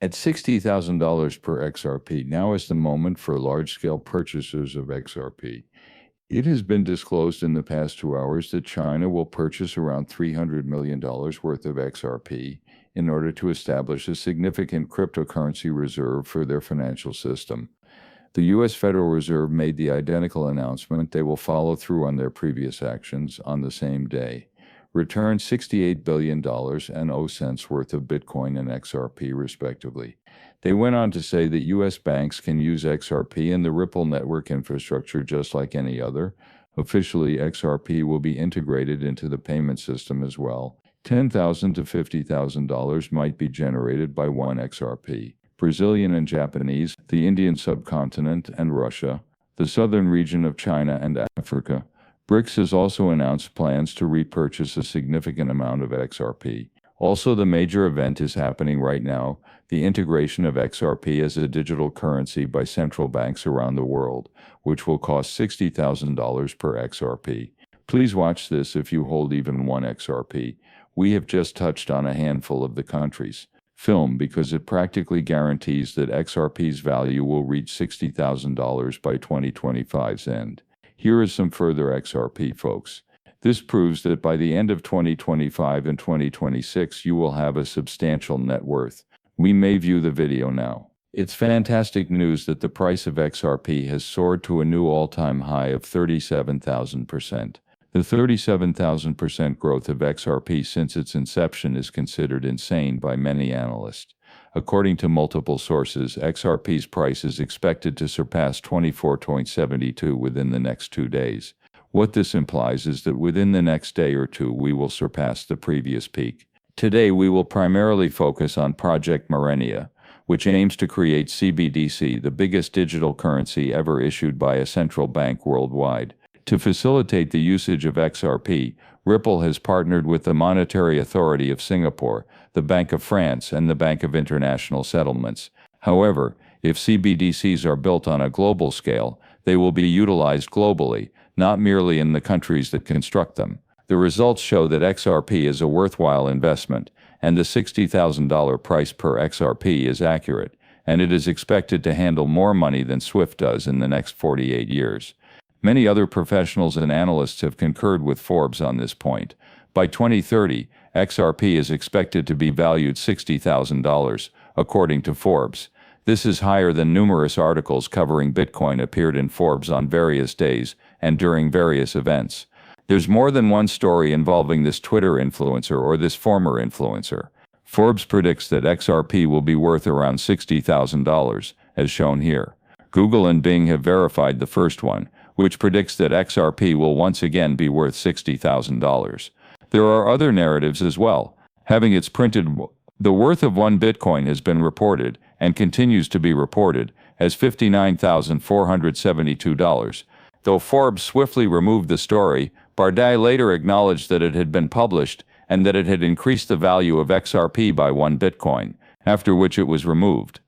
At $60,000 per XRP, now is the moment for large-scale purchasers of XRP. It has been disclosed in the past 2 hours that China will purchase around $300 million worth of XRP in order to establish a significant cryptocurrency reserve for their financial system. The U.S. Federal Reserve made the identical announcement they will follow through on their previous actions on the same day. Return $68 billion and 0 cents worth of Bitcoin and XRP, respectively. They went on to say that U.S. banks can use XRP and the Ripple network infrastructure just like any other. Officially, XRP will be integrated into the payment system as well. $10,000 to $50,000 might be generated by one XRP. Brazilian and Japanese, the Indian subcontinent and Russia, the southern region of China and Africa. BRICS has also announced plans to repurchase a significant amount of XRP. Also, the major event is happening right now, the integration of XRP as a digital currency by central banks around the world, which will cost $60,000 per XRP. Please watch this if you hold even one XRP. We have just touched on a handful of the countries. Film because it practically guarantees that XRP's value will reach $60,000 by 2025's end. Here is some further XRP, folks. This proves that by the end of 2025 and 2026 you will have a substantial net worth. We may view the video now. It's fantastic news that the price of XRP has soared to a new all-time high of 37,000%. The 37,000% growth of XRP since its inception is considered insane by many analysts. According to multiple sources, XRP's price is expected to surpass 24.72 within the next 2 days. What this implies is that within the next day or two we will surpass the previous peak. Today we will primarily focus on Project Millennia, which aims to create CBDC, the biggest digital currency ever issued by a central bank worldwide. To facilitate the usage of XRP, Ripple has partnered with the Monetary Authority of Singapore, the Bank of France, and the Bank of International Settlements. However, if CBDCs are built on a global scale, they will be utilized globally, not merely in the countries that construct them. The results show that XRP is a worthwhile investment, and the $60,000 price per XRP is accurate, and it is expected to handle more money than SWIFT does in the next 48 years. Many other professionals and analysts have concurred with Forbes on this point. By 2030, XRP is expected to be valued $60,000, according to Forbes. This is higher than numerous articles covering Bitcoin appeared in Forbes on various days and during various events. There's more than one story involving this Twitter influencer or this former influencer. Forbes predicts that XRP will be worth around $60,000, as shown here. Google and Bing have verified the first one, which predicts that XRP will once again be worth $60,000. There are other narratives as well. Having its printed, the worth of one Bitcoin has been reported, and continues to be reported, as $59,472. Though Forbes swiftly removed the story, Bardai later acknowledged that it had been published, and that it had increased the value of XRP by one Bitcoin, after which it was removed.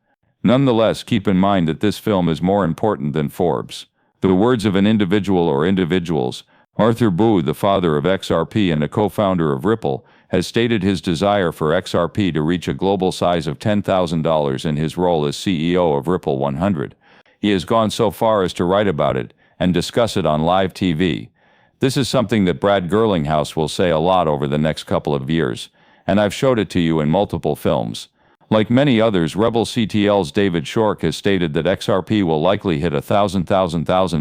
Nonetheless, keep in mind that this film is more important than Forbes. The words of an individual or individuals, Arthur Boo, the father of XRP and a co-founder of Ripple, has stated his desire for XRP to reach a global size of $10,000 in his role as CEO of Ripple 100. He has gone so far as to write about it and discuss it on live TV. This is something that Brad Gerlinghouse will say a lot over the next couple of years, and I've showed it to you in multiple films. Like many others, Rebel CTL's David Shork has stated that XRP will likely hit 1,000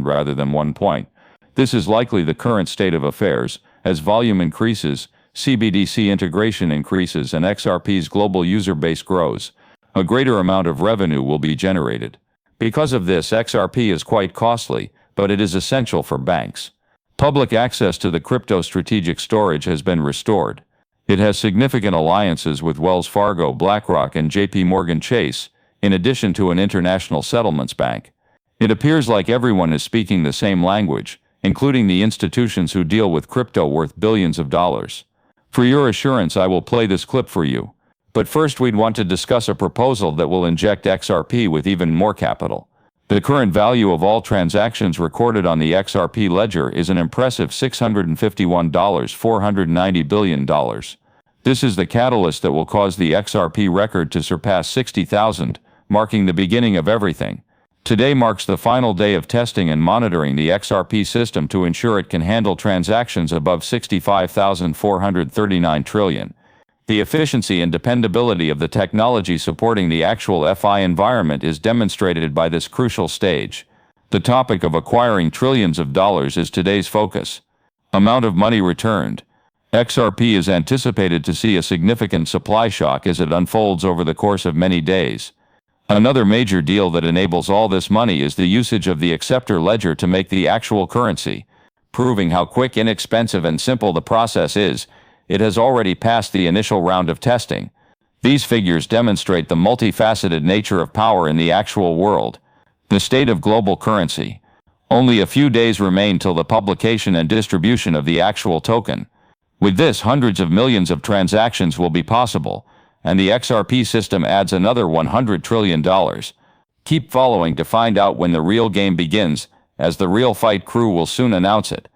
rather than 1 point. This is likely the current state of affairs. As volume increases, CBDC integration increases, and XRP's global user base grows, a greater amount of revenue will be generated. Because of this, XRP is quite costly, but it is essential for banks. Public access to the crypto strategic storage has been restored. It has significant alliances with Wells Fargo, BlackRock, and JP Morgan Chase, in addition to an international settlements bank. It appears like everyone is speaking the same language, including the institutions who deal with crypto worth billions of dollars. For your assurance, I will play this clip for you. But first, we'd want to discuss a proposal that will inject XRP with even more capital. The current value of all transactions recorded on the XRP ledger is an impressive $651, $490 billion. This is the catalyst that will cause the XRP record to surpass 60,000, marking the beginning of everything. Today marks the final day of testing and monitoring the XRP system to ensure it can handle transactions above 65,439 trillion. The efficiency and dependability of the technology supporting the actual FI environment is demonstrated by this crucial stage. The topic of acquiring trillions of dollars is today's focus. Amount of money returned. XRP is anticipated to see a significant supply shock as it unfolds over the course of many days. Another major deal that enables all this money is the usage of the acceptor ledger to make the actual currency. Proving how quick, inexpensive, and simple the process is, it has already passed the initial round of testing. These figures demonstrate the multifaceted nature of power in the actual world. The state of global currency. Only a few days remain till the publication and distribution of the actual token. With this, hundreds of millions of transactions will be possible, and the XRP system adds another $100 trillion. Keep following to find out when the real game begins, as the real fight crew will soon announce it.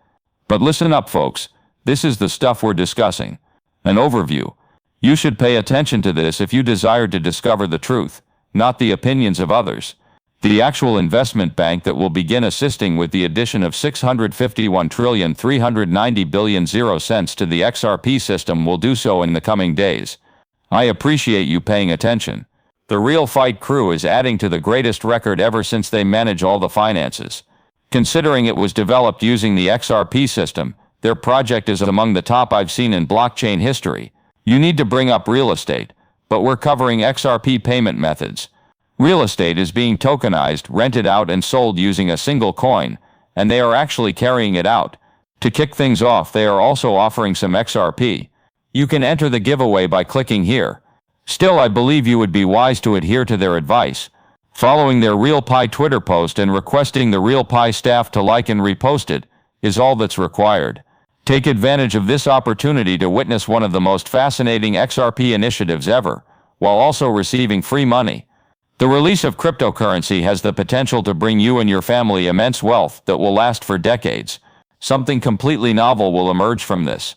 But listen up, folks. This is the stuff we're discussing. An overview. You should pay attention to this if you desire to discover the truth, not the opinions of others. The actual investment bank that will begin assisting with the addition of 651,390,000,000 cents to the XRP system will do so in the coming days. I appreciate you paying attention. The real fight crew is adding to the greatest record ever since they manage all the finances. Considering it was developed using the XRP system, their project is among the top I've seen in blockchain history. You need to bring up real estate, but we're covering XRP payment methods. Real estate is being tokenized, rented out, and sold using a single coin, and they are actually carrying it out. To kick things off, they are also offering some XRP. You can enter the giveaway by clicking here. Still, I believe you would be wise to adhere to their advice. Following their RealPie Twitter post and requesting the RealPie staff to like and repost it is all that's required. Take advantage of this opportunity to witness one of the most fascinating XRP initiatives ever, while also receiving free money. The release of cryptocurrency has the potential to bring you and your family immense wealth that will last for decades. Something completely novel will emerge from this.